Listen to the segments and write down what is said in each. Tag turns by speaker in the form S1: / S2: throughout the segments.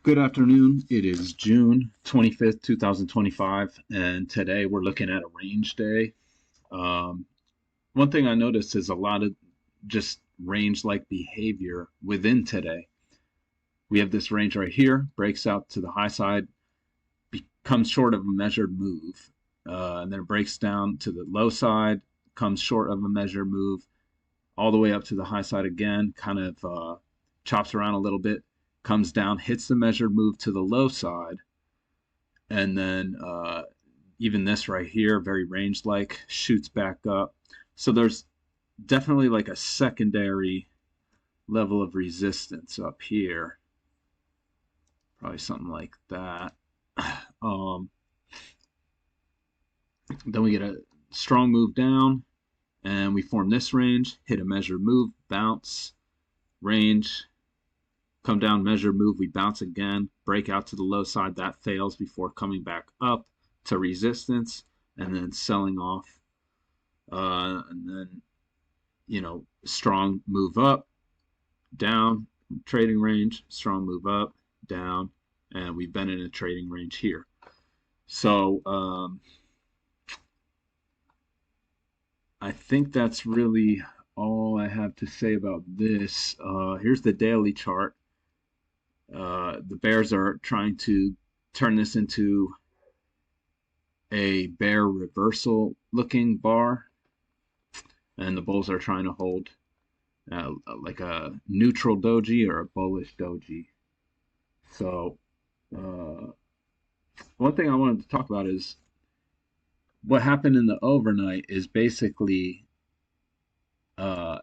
S1: Good afternoon. It is June 25th, 2025, and today we're looking at a range day. Um, One thing I noticed is a lot of just range like behavior within today. We have this range right here, breaks out to the high side, becomes short of a measured move, and then it breaks down to the low side, comes short of a measured move, all the way up to the high side again, kind of chops around a little bit, comes down, hits the measured move to the low side, and then even this right here, very range like, shoots back up. So there's definitely like a secondary level of resistance up here, probably something like that. Um, then we get a strong move down, and we form this range, hit a measured move, bounce, range, come down, measure, move, we bounce again, break out to the low side, that fails before coming back up to resistance, and then selling off. And then, strong move up, down, trading range, strong move up, down, and we've been in a trading range here. So I think that's really all I have to say about this. Here's the daily chart. The bears are trying to turn this into a bear reversal looking bar, and the bulls are trying to hold like a neutral doji or a bullish doji. So, one thing I wanted to talk about is what happened in the overnight is basically uh,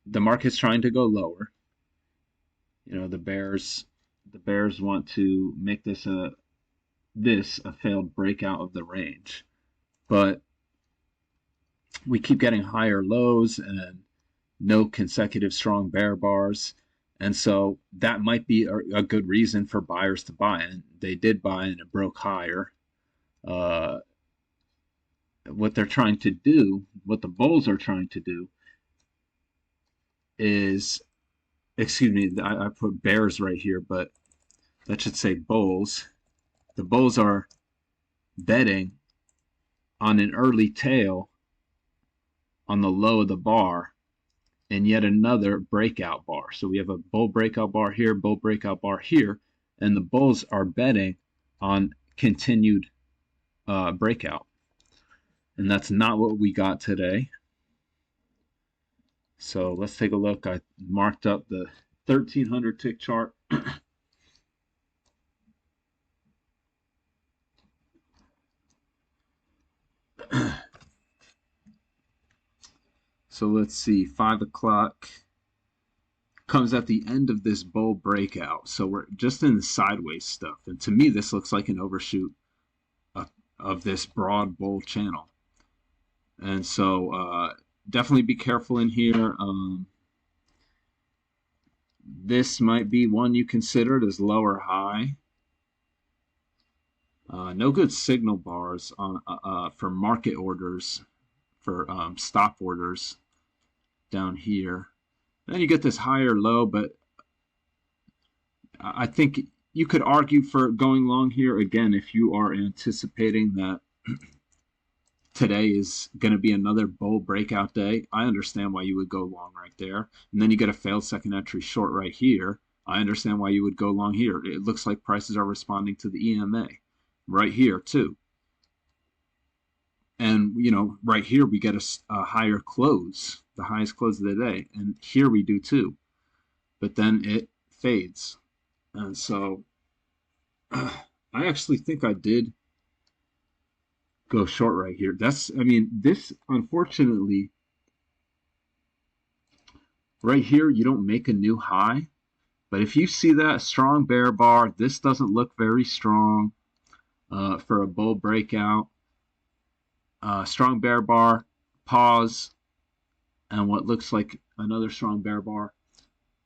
S1: the market's trying to go lower. The bears want to make this a failed breakout of the range, but we keep getting higher lows and no consecutive strong bear bars. And so that might be a good reason for buyers to buy. And they did buy and it broke higher. Uh, what they're trying to do, what the bulls are trying to do is, excuse me, I put bears right here, but that should say bulls. The bulls are betting on an early tail on the low of the bar and yet another breakout bar. So we have a bull breakout bar here, bull breakout bar here, and the bulls are betting on continued breakout. And that's not what we got today. So let's take a look. I marked up the 1300 tick chart. So let's see, 5 o'clock comes at the end of this bull breakout. So we're just in the sideways stuff. And to me, this looks like an overshoot of this broad bull channel. And so definitely be careful in here. This might be one you considered as low or high. No good signal bars on for market orders, for stop orders down here. Then you get this higher low, but I think you could argue for going long here again if you are anticipating that today is going to be another bull breakout day. I understand why you would go long right there. And then you get a failed second entry short right here. I understand why you would go long here. It looks like prices are responding to the EMA right here too. And, right here we get a higher close, the highest close of the day. And here we do too. But then it fades. And so I actually think I did go short right here. This, unfortunately, right here, you don't make a new high. But if you see that strong bear bar, this doesn't look very strong for a bull breakout. Strong bear bar, pause, and what looks like another strong bear bar.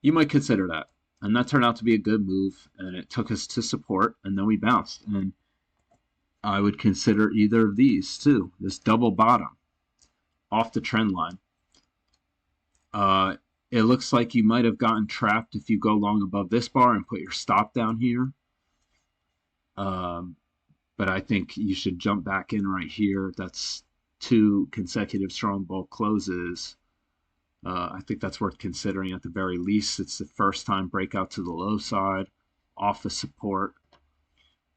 S1: You might consider that. And that turned out to be a good move, and it took us to support, and then we bounced. And I would consider either of these too. This double bottom off the trend line. It looks like you might have gotten trapped if you go long above this bar and put your stop down here. Um, but I think you should jump back in right here. That's two consecutive strong bull closes. I think that's worth considering at the very least. It's the first time breakout to the low side, off the support,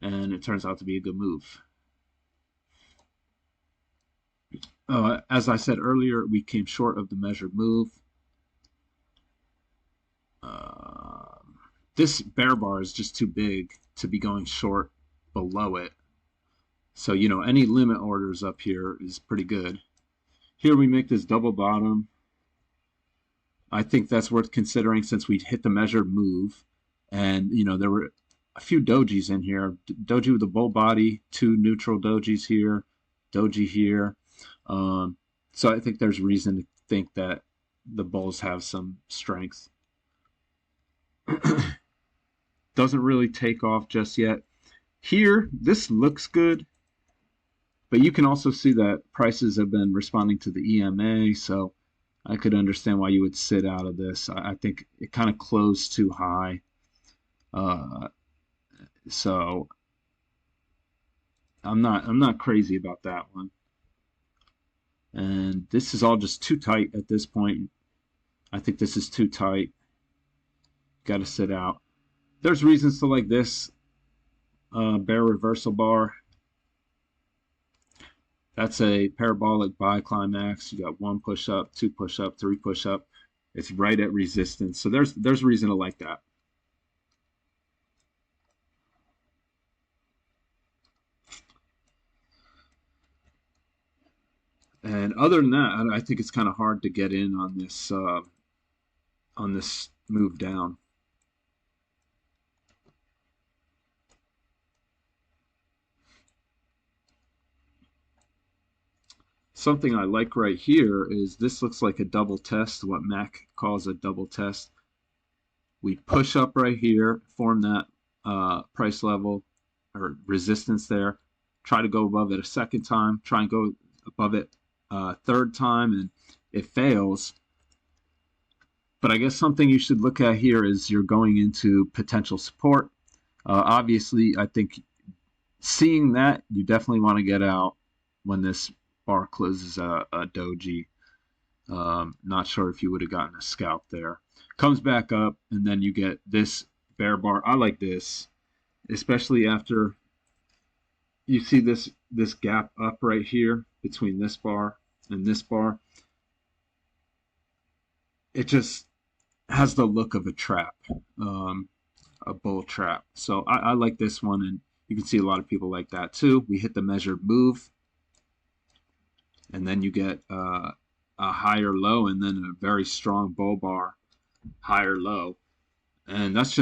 S1: and it turns out to be a good move. As I said earlier, we came short of the measured move. This bear bar is just too big to be going short below it. So, any limit orders up here is pretty good. Here we make this double bottom. I think that's worth considering since we hit the measured move. And, there were a few dojis in here. Doji with a bull body, two neutral dojis here, doji here. So I think there's reason to think that the bulls have some strength. Doesn't really take off just yet. Here, this looks good, but you can also see that prices have been responding to the EMA, so I could understand why you would sit out of this. I think it kind of closed too high. So I'm not crazy about that one. And this is all just too tight at this point. I think this is too tight. Got to sit out. There's reasons to like this bear reversal bar. That's a parabolic buy climax. You got one push up, two push up, three push up. It's right at resistance. So there's reason to like that. And other than that, I think it's kind of hard to get in on this move down. Something I like right here is this looks like a double test, what Mac calls a double test. We push up right here, form that price level or resistance there, try to go above it a second time, try and go above it a third time, and it fails. But I guess something you should look at here is you're going into potential support. Obviously, I think seeing that, you definitely want to get out when this bar closes a doji. Not sure if you would have gotten a scalp there. Comes back up, and then you get this bear bar. I like this, especially after you see this gap up right here between this bar and this bar. It just has the look of a trap, a bull trap. So I like this one, and you can see a lot of people like that too. We hit the measured move, and then you get a higher low, and then a very strong bull bar, higher low. And this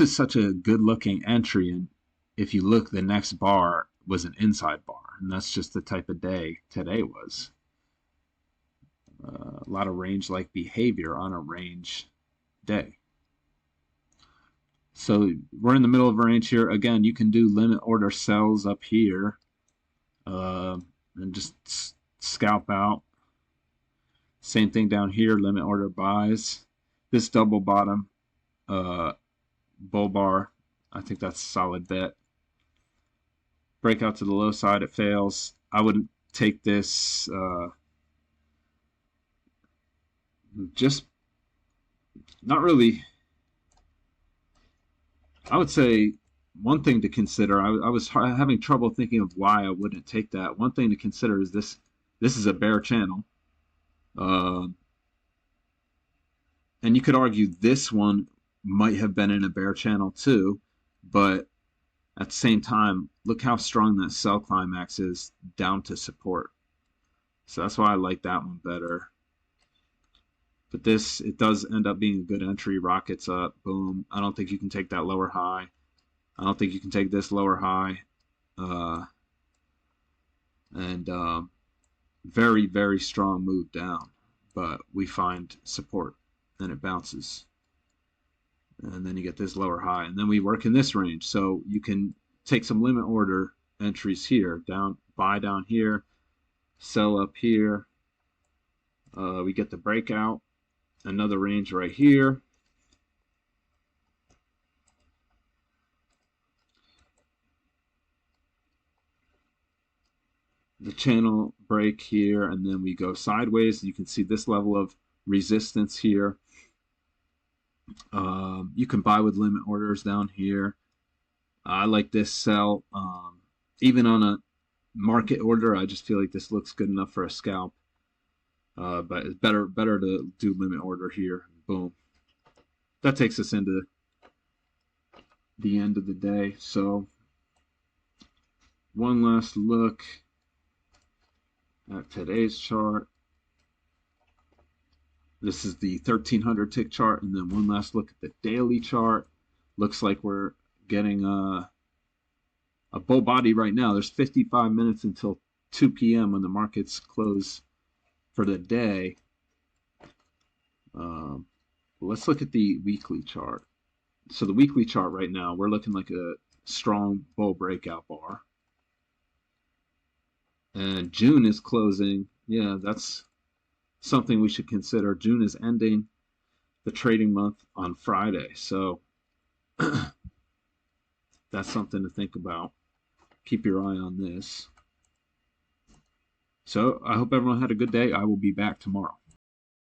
S1: is such a good looking entry. And if you look, the next bar was an inside bar, and that's just the type of day today was. A lot of range like behavior on a range day. So we're in the middle of a range here. Again, you can do limit order sells up here and just scalp out. Same thing down here, limit order buys. This double bottom bull bar, I think that's a solid bet. Breakout to the low side, it fails. I would take this just not really. I would say one thing to consider. I was having trouble thinking of why I wouldn't take that. One thing to consider is this is a bear channel. And you could argue this one might have been in a bear channel too, but at the same time, look how strong that sell climax is down to support. So that's why I like that one better. But this, it does end up being a good entry. Rockets up, boom. I don't think you can take that lower high. I don't think you can take this lower high. And very, very strong move down. But we find support, and it bounces. And then you get this lower high. And then we work in this range. So you can take some limit order entries here. Buy down here, sell up here. We get the breakout. Another range right here. the channel break here, and then we go sideways. You can see this level of resistance here. You can buy with limit orders down here. I like this sell. Even on a market order, I just feel like this looks good enough for a scalp. But it's better to do limit order here. Boom. That takes us into the end of the day. So one last look at today's chart. This is the 1300 tick chart, and then one last look at the daily chart. Looks like we're getting a bull body right now. There's 55 minutes until 2 p.m. when the markets close for the day. Let's look at the weekly chart. So the weekly chart right now, we're looking like a strong bull breakout bar. And June is closing. Yeah, that's something we should consider. June is ending the trading month on Friday. So that's something to think about. Keep your eye on this. So I hope everyone had a good day. I will be back tomorrow.